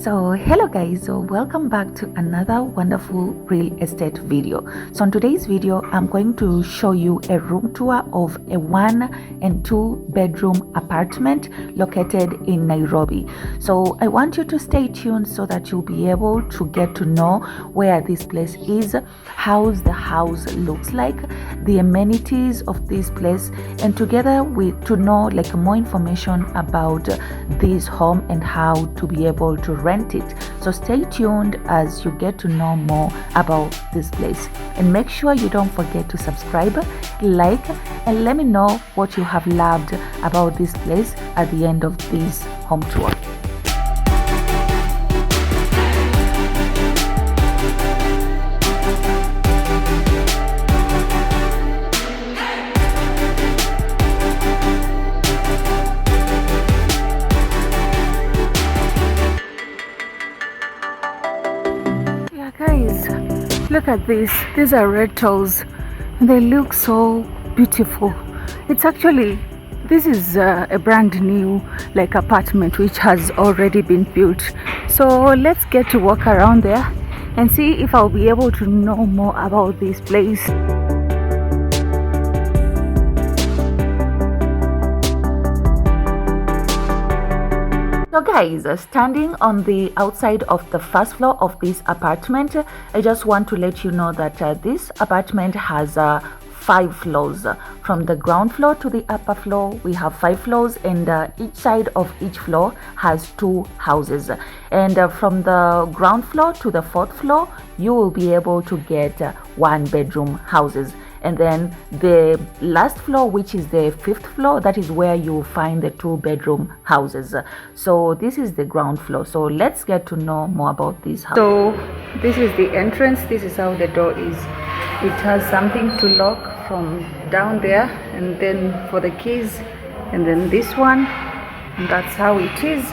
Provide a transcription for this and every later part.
So hello guys, so welcome back to another wonderful real estate video. So in today's video I'm going to show you a room tour of a 1 and 2 bedroom apartment located in Nairobi. So I want you to stay tuned so that you'll be able to get to know where this place is, how the house looks like, the amenities of this place, and together with to know like more information about this home and how to be able to rent it. So stay tuned as you get to know more about this place, and make sure you don't forget to subscribe, like, and let me know what you have loved about this place at the end of this home tour. Guys, look at this. These are rentals. They look so beautiful. This is a brand new like apartment which has already been built. So let's get to walk around there and see if I'll be able to know more about this place. So guys, standing on the outside of the first floor of this apartment, I just want to let you know that this apartment has 5 floors. From the ground floor to the upper floor, we have 5 floors, and each side of each floor has 2 houses. And from the ground floor to the 4th floor, you will be able to get 1 bedroom houses. And then the last floor, which is the 5th floor, that is where you will find the 2 bedroom houses. So this is the ground floor. So let's get to know more about this house. So this is the entrance. This is how the door is. It has something to lock from down there, and then for the keys, and then this one, and that's how it is.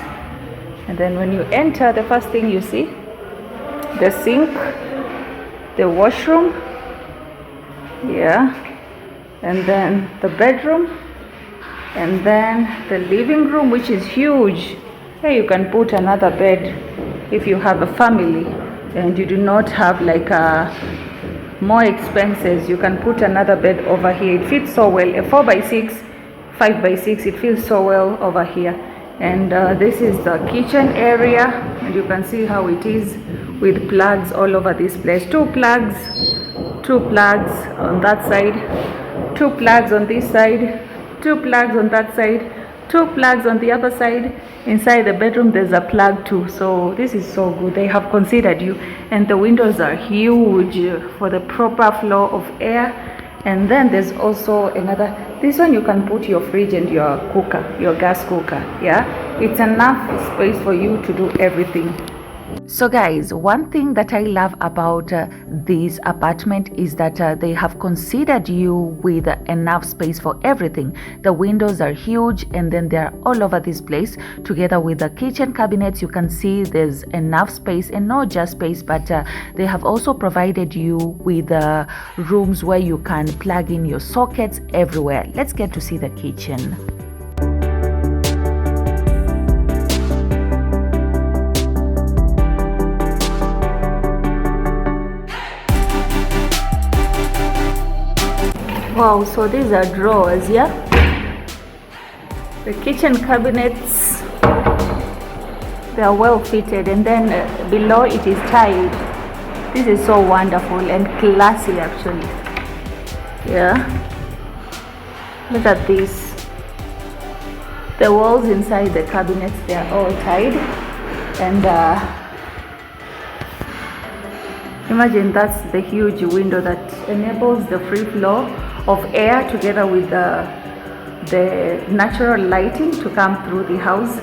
And then when you enter, the first thing you see, the sink, the washroom, and then the bedroom, and then the living room, which is huge. Here you can put another bed if you have a family and you do not have like more expenses. You can put another bed over here. It fits so well. A 4x6, 5x6, it feels so well over here. And this is the kitchen area, and you can see how it is with plugs all over this place. 2 plugs on that side, 2 plugs on this side, 2 plugs on that side, 2 plugs on the other side. Inside the bedroom there's a plug too. So this is so good. They have considered you, and the windows are huge for the proper flow of air. And then there's also another, this one you can put your fridge and your cooker, your gas cooker. It's enough space for you to do everything. So guys, one thing that I love about this apartment is that they have considered you with enough space for everything. The windows are huge, and then they're all over this place. Together with the kitchen cabinets, you can see there's enough space, and not just space, but they have also provided you with rooms where you can plug in your sockets everywhere. Let's get to see the kitchen. Wow, so these are drawers, the kitchen cabinets, they are well fitted, and then below it is tiled. This is so wonderful and classy actually. Look at this. The walls inside the cabinets, they are all tiled, and imagine that's the huge window that enables the free flow of air together with the natural lighting to come through the house.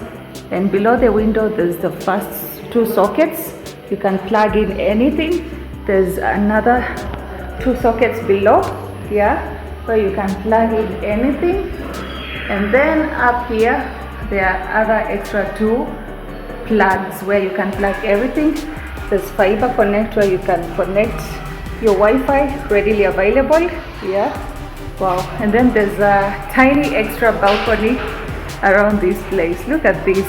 And below the window there's the first 2 sockets. You can plug in anything. There's another 2 sockets below where you can plug in anything. And then up here there are other extra 2 plugs where you can plug everything. There's fiber connector, you can connect your Wi-Fi, readily available. Wow. And then there's a tiny extra balcony around this place. Look at this.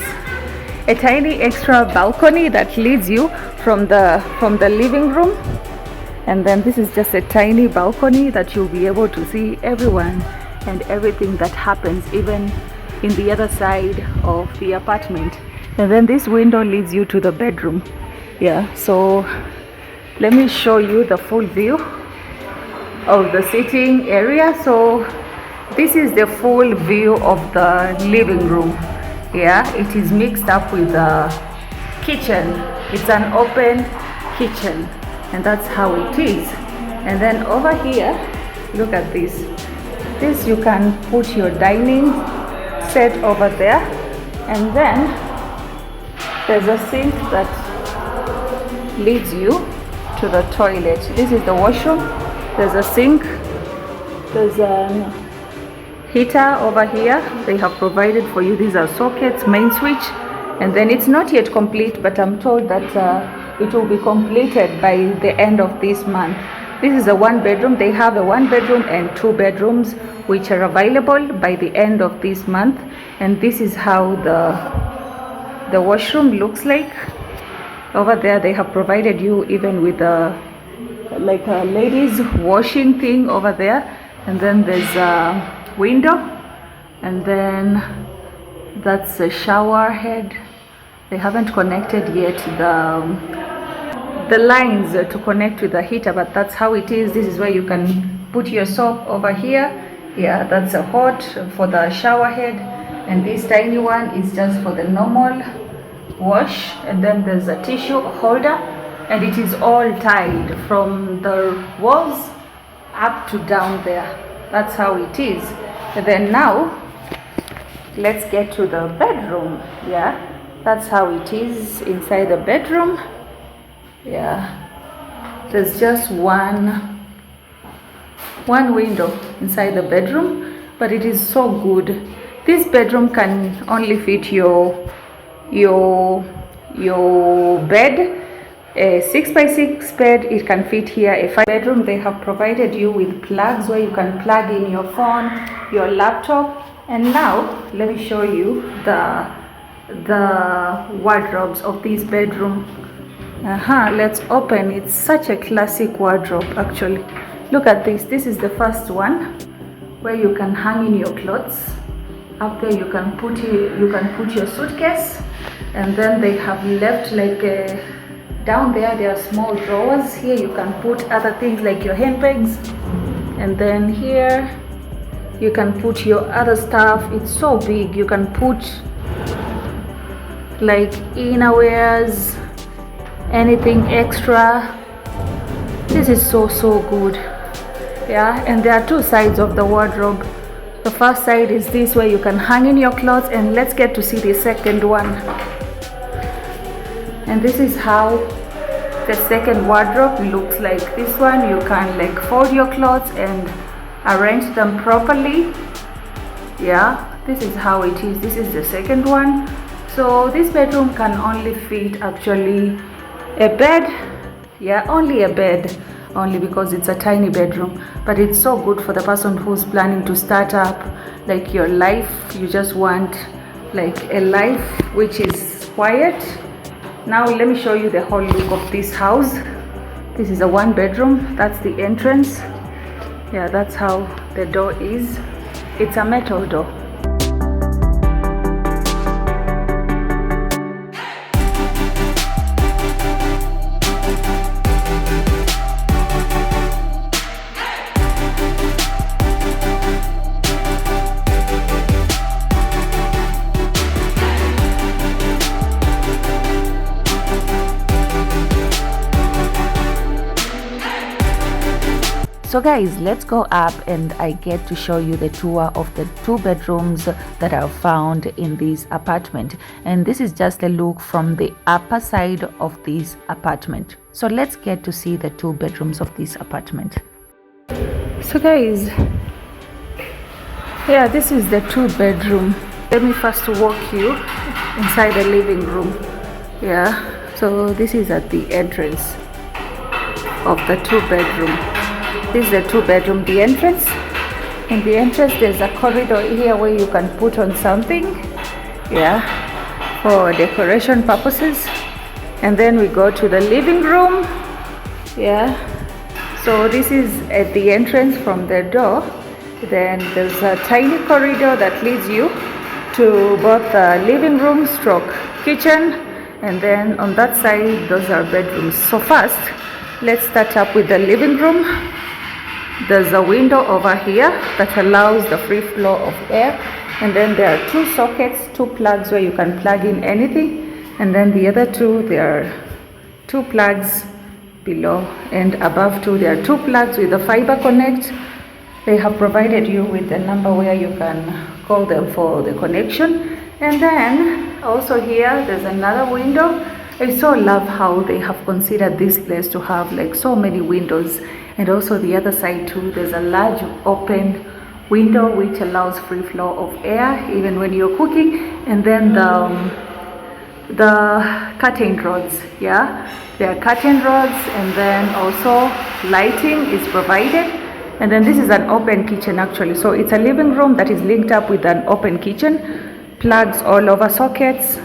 a tiny extra balcony that leads you from the living room. And then this is just a tiny balcony that you'll be able to see everyone and everything that happens, even in the other side of the apartment. And then this window leads you to the bedroom. Yeah, so let me show you the full view of the sitting area. So this is the full view of the living room. Yeah, it is mixed up with the kitchen. It's an open kitchen, and that's how it is. And then over here, look at this. This you can put your dining set over there, and then there's a sink that leads you to the toilet. This is the washroom. There's a sink. There's a heater over here. They have provided for you. These are sockets, main switch, and then it's not yet complete, but I'm told that it will be completed by the end of this month. This is a one bedroom. They have a one bedroom and two bedrooms which are available by the end of this month. And this is how the washroom looks like. Over there they have provided you even with a like a ladies washing thing over there. And then there's a window, and then that's a shower head. They haven't connected yet the lines to connect with the heater, but that's how it is. This is where you can put your soap over here. Yeah, that's a hot for the shower head, and this tiny one is just for the normal wash. And then there's a tissue holder, and it is all tied from the walls up to down there. That's how it is. And then now let's get to the bedroom. Yeah, that's how it is inside the bedroom. Yeah, there's just one window inside the bedroom, but it is so good. This bedroom can only fit your bed. A 6x6 bed, it can fit here. A 5 bedroom, they have provided you with plugs where you can plug in your phone, your laptop. And now let me show you the wardrobes of this bedroom. Let's open. It's such a classic wardrobe actually. Look at this. This is the first one where you can hang in your clothes. Up there you can put your suitcase, and then they have left like a down there are small drawers. Here you can put other things like your handbags, and then here you can put your other stuff. It's so big. You can put like innerwears, anything extra. This is so good. Yeah, and there are two sides of the wardrobe. The first side is this where you can hang in your clothes, and let's get to see the second one. And this is how the second wardrobe looks like. This one you can like fold your clothes and arrange them properly. Yeah, this is how it is. This is the second one. So this bedroom can only fit actually a bed. Yeah, only a bed, only because it's a tiny bedroom, but it's so good for the person who's planning to start up like your life. You just want like a life which is quiet. Now let me show you the whole look of this house. This is a one bedroom. That's the entrance. Yeah, that's how the door is. It's a metal door. So guys, let's go up and I get to show you the tour of the two bedrooms that are found in this apartment. And this is just a look from the upper side of this apartment. So let's get to see the two bedrooms of this apartment. So guys, yeah, this is the two bedroom. Let me first walk you inside the living room. Yeah, so this is at the entrance of the two bedroom. This is the two bedroom, the entrance. In the entrance there's a corridor here where you can put on something. Yeah, for decoration purposes. And then we go to the living room. Yeah, so this is at the entrance from the door. Then there's a tiny corridor that leads you to both the living room stroke kitchen, and then on that side those are bedrooms. So first let's start up with the living room. There's a window over here that allows the free flow of air, and then there are two sockets, two plugs where you can plug in anything, and then the other two, there are two plugs below, and above two there are two plugs with a fiber connect. They have provided you with the number where you can call them for the connection. And then also here there's another window. I so love how they have considered this place to have like so many windows, and also the other side too, there's a large open window which allows free flow of air even when you're cooking. And then the curtain rods, yeah, there are curtain rods, and then also lighting is provided. And then this is an open kitchen actually, so it's a living room that is linked up with an open kitchen. Plugs all over, sockets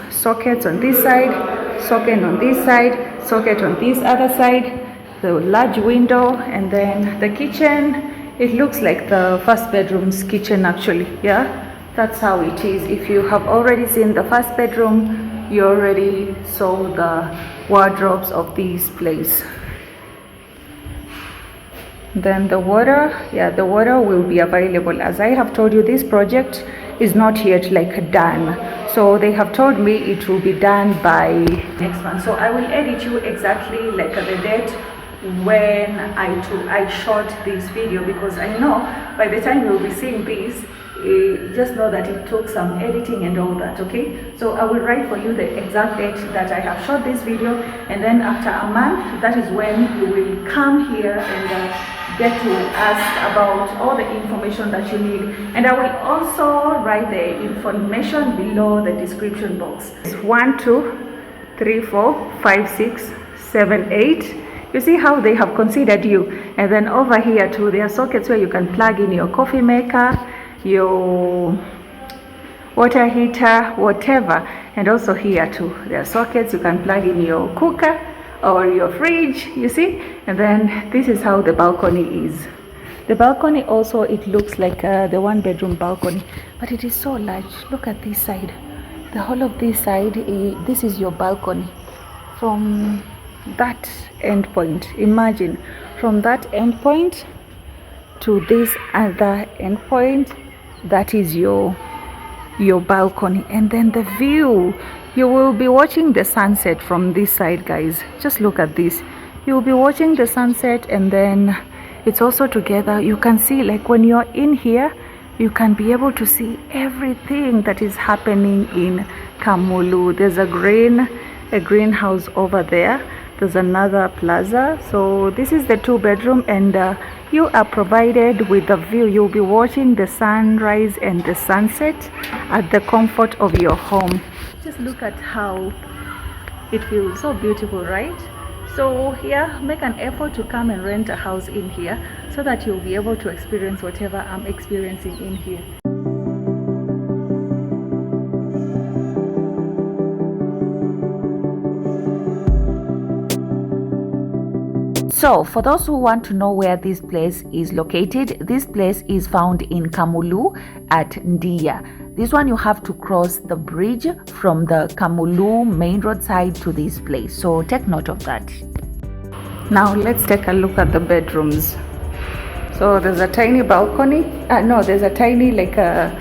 on this side, socket on this side, socket on this other side, the large window. And then the kitchen, it looks like the first bedroom's kitchen actually. Yeah, that's how it is. If you have already seen the first bedroom, you already saw the wardrobes of this place. Then the water, yeah, the water will be available. As I have told you, this project is not yet like done, so they have told me it will be done by next month. So I will edit you exactly like the date when I shot this video, because I know by the time you'll be seeing this, just know that it took some editing and all that. Okay, so I will write for you the exact date that I have shot this video, and then after a month, that is when you will come here and get to ask about all the information that you need. And I will also write the information below the description box. 1 2 3 4 5 6 7 8. You see how they have considered you. And then over here too, there are sockets where you can plug in your coffee maker, your water heater, whatever. And also here too, there are sockets you can plug in your cooker or your fridge, you see. And then this is how the balcony is. The balcony also, it looks like the one bedroom balcony, but it is so large. Look at this side, the whole of this side. This is your balcony from that end point. Imagine from that end point to this other end point, that is your balcony. And then the view, you will be watching the sunset from this side, guys. Just look at this. You will be watching the sunset, and then it's also together. You can see, like when you're in here, you can be able to see everything that is happening in Kamulu. There's a greenhouse over there. There's another plaza. So this is the 2-bedroom, and you are provided with a view. You'll be watching the sunrise and the sunset at the comfort of your home. Just look at how it feels. So beautiful, right? So yeah, make an effort to come and rent a house in here so that you'll be able to experience whatever I'm experiencing in here. So for those who want to know where this place is located, this place is found in Kamulu at Ndiya. This one, you have to cross the bridge from the Kamulu main road side to this place. So take note of that. Now let's take a look at the bedrooms. So there's a tiny balcony. No, there's a tiny like a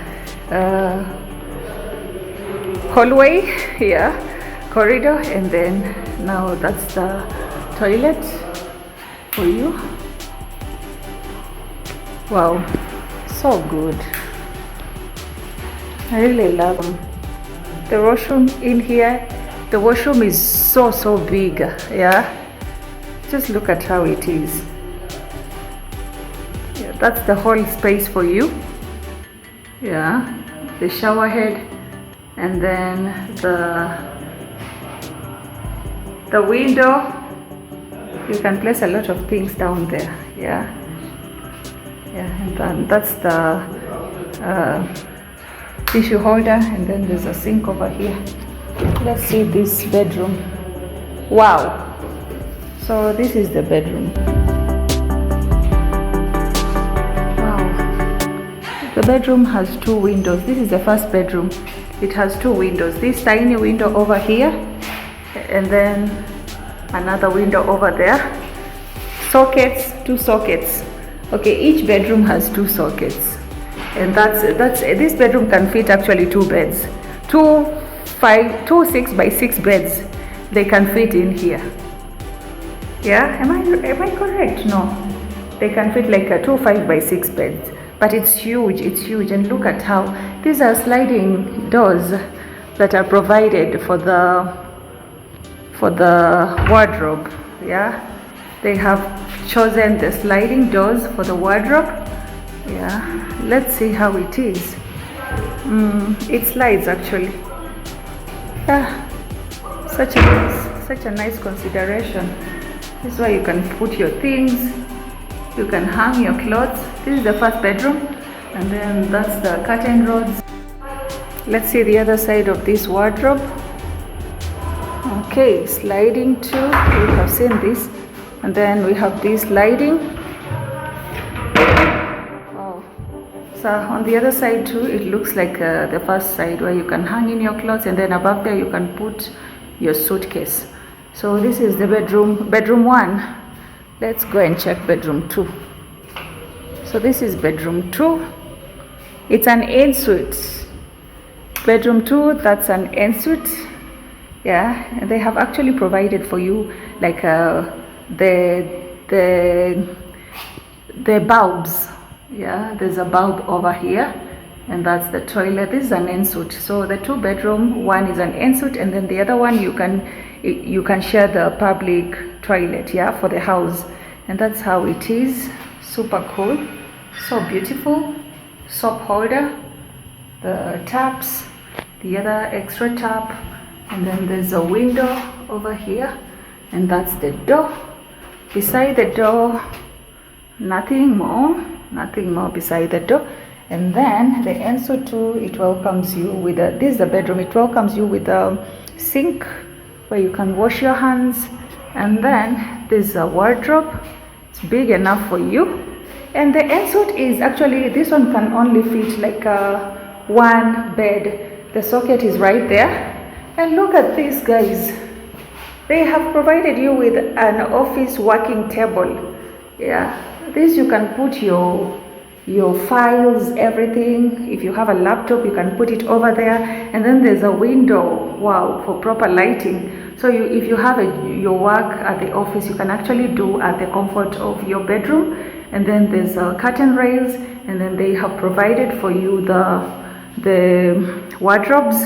hallway here, corridor, and then now that's the toilet for you. Wow, so good. I really love them. The washroom in here, the washroom is so big. Yeah, just look at how it is. Yeah, that's the whole space for you. Yeah, the shower head, and then the window. You can place a lot of things down there. Yeah, and then that's the tissue holder, and then there's a sink over here. let's see this bedroom. Wow. So this is the bedroom. Wow. The bedroom has 2 windows. This is the first bedroom. It has 2 windows. This tiny window over here, and then another window over there. Sockets, 2 sockets. Okay, each bedroom has 2 sockets. And that's this bedroom can fit actually 2 beds. 2 6 by 6 beds. They can fit in here. Yeah, am I correct? No, they can fit like a 2 5 by 6 beds, but it's huge. And look at how these are sliding doors that are provided for the wardrobe. Yeah, they have chosen the sliding doors for the wardrobe. Yeah, let's see how it is. It slides actually. Yeah, such a nice consideration. This is where you can put your things, you can hang your clothes. This is the first bedroom, and then that's the curtain rods. Let's see the other side of this wardrobe. Okay, sliding too, we have seen this, and then we have this sliding. Oh, so on the other side too, it looks like the first side where you can hang in your clothes, and then above there you can put your suitcase. So this is the bedroom 1. Let's go and check bedroom 2. So this is bedroom 2. It's an ensuite. Bedroom 2, that's an ensuite. Yeah, and they have actually provided for you like the bulbs. Yeah, there's a bulb over here, and that's the toilet. This is an ensuite. So the 2 bedroom, one is an ensuite, and then the other one you can share the public toilet, yeah, for the house. And that's how it is. Super cool, so beautiful. Soap holder, the taps, the other extra tap, and then there's a window over here, and that's the door. Beside the door, nothing more beside the door. And then the ensuite too, it welcomes you with this is the bedroom. It welcomes you with a sink where you can wash your hands, and then there's a wardrobe. It's big enough for you. And the ensuite is actually, this one can only fit like one bed. The socket is right there. And look at this, guys. They have provided you with an office working table. Yeah, this you can put your files, everything. If you have a laptop, you can put it over there. And then there's a window, wow, for proper lighting. So if you have your work at the office, you can actually do at the comfort of your bedroom. And then there's curtain rails, and then they have provided for you the wardrobes.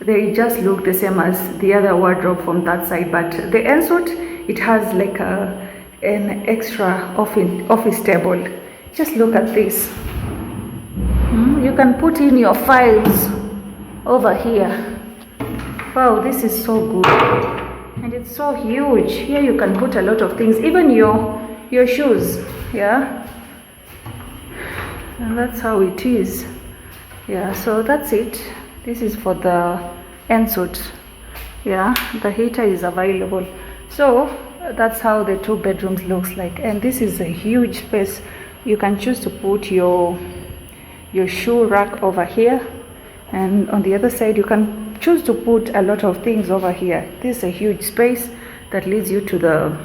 They just look the same as the other wardrobe from that side, but the ensuite, it has like an extra office table. Just look at this. You can put in your files over here. Wow, this is so good, and it's so huge. Here you can put a lot of things, even your shoes. Yeah, and that's how it is. Yeah, so that's it. This is for the ensuite. Yeah, the heater is available. So that's how the 2 bedrooms looks like, and this is a huge space. You can choose to put your shoe rack over here, and on the other side you can choose to put a lot of things over here. This is a huge space that leads you to the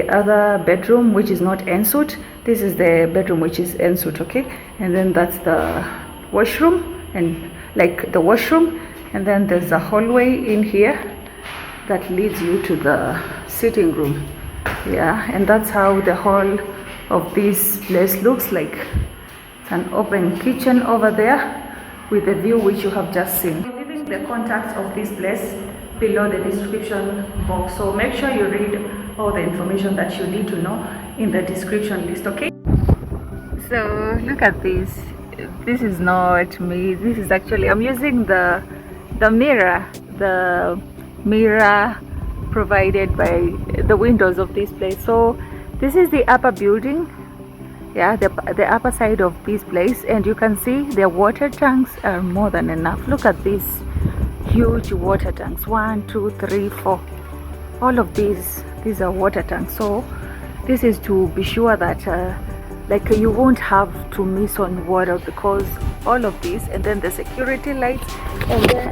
other bedroom, which is not ensuite. This is the bedroom which is ensuite. Okay, and then that's the washroom, and like the washroom, and then there's a hallway in here that leads you to the sitting room. Yeah, and that's how the whole of this place looks like. It's an open kitchen over there with the view which you have just seen. I'm leaving the contacts of this place below the description box, so make sure you read all the information that you need to know in the description list. Okay, so look at this. This is not me. This is actually, I'm using the mirror provided by the windows of this place. So this is the upper building, yeah, the upper side of this place, and you can see the water tanks are more than enough. Look at this. huge water tanks. 1, 2, 3, 4. All of these are water tanks. So this is to be sure that like you won't have to miss on water, because all of this, and then the security lights, and then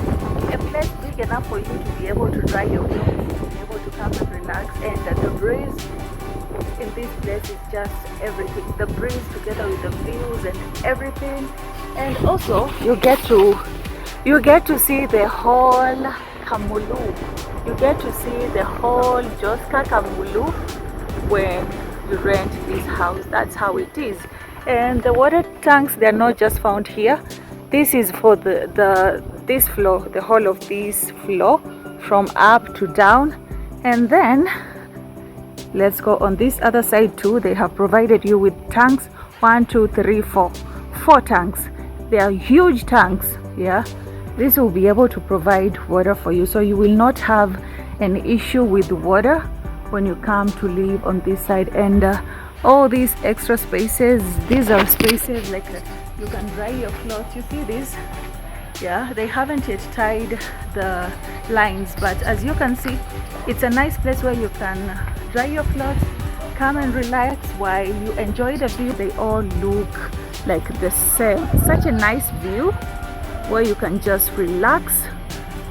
a place big enough for you to be able to dry your clothes, to be able to come and relax. And the breeze in this place is just everything. The breeze together with the views and everything. And also you get to see the whole Kamulu. You get to see the whole Joska Kamulu when you rent this house. That's how it is. And the water tanks, they're not just found here. This is for this floor, the whole of this floor, from up to down. And then let's go on this other side too. They have provided you with tanks. 1, 2, 3, 4. 4 tanks. They are huge tanks. Yeah, this will be able to provide water for you, so you will not have an issue with water when you come to live on this side. And all these extra spaces, these are spaces like you can dry your clothes. You see this? Yeah, they haven't yet tied the lines, but as you can see, it's a nice place where you can dry your clothes, come and relax while you enjoy the view. They all look like the same. Such a nice view where you can just relax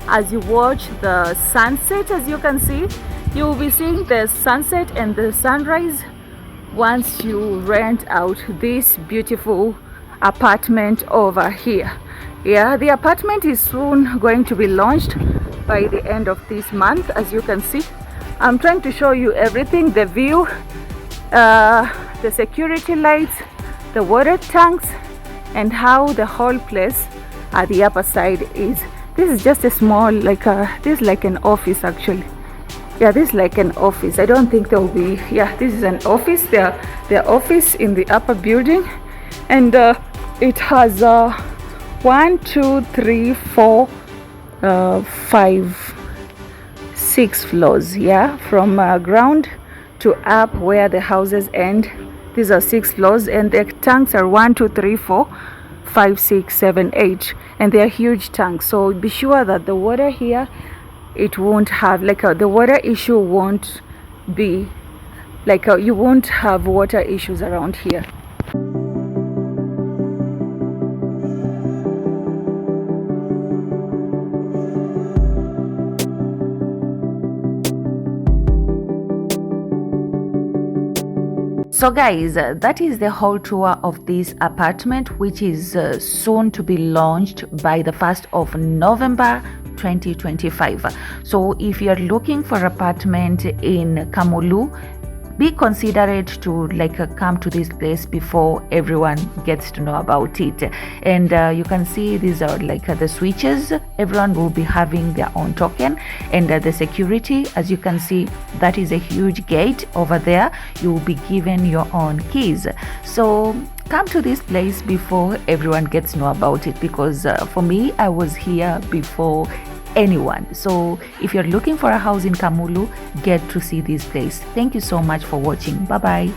as you watch the sunset. As you can see, you will be seeing the sunset and the sunrise once you rent out this beautiful apartment over here. Yeah, the apartment is soon going to be launched by the end of this month. As you can see, I'm trying to show you everything: the view, the security lights, the water tanks, and how the whole place at the upper side is. This is just a small, like this is like an office actually. Yeah, this is like an office. I don't think there will be, yeah, this is an office. Their office in the upper building. And it has 1, 2, 3, 4, 5, 6 floors. Yeah, from ground to up where the houses end. These are 6 floors, and the tanks are 1, 2, 3, 4, 5, 6, 7, 8, and they are huge tanks. So be sure that the water here, it won't have like the water issue won't be like you won't have water issues around here. So guys, that is the whole tour of this apartment, which is soon to be launched by the 1st of November 2025. So if you're looking for apartment in Kamulu, be considerate to come to this place before everyone gets to know about it. And you can see these are the switches. Everyone will be having their own token, and the security, as you can see, that is a huge gate over there. You will be given your own keys. So come to this place before everyone gets to know about it, because for me, I was here before anyone. So if you're looking for a house in Kamulu, get to see this place. Thank you so much for watching. Bye bye.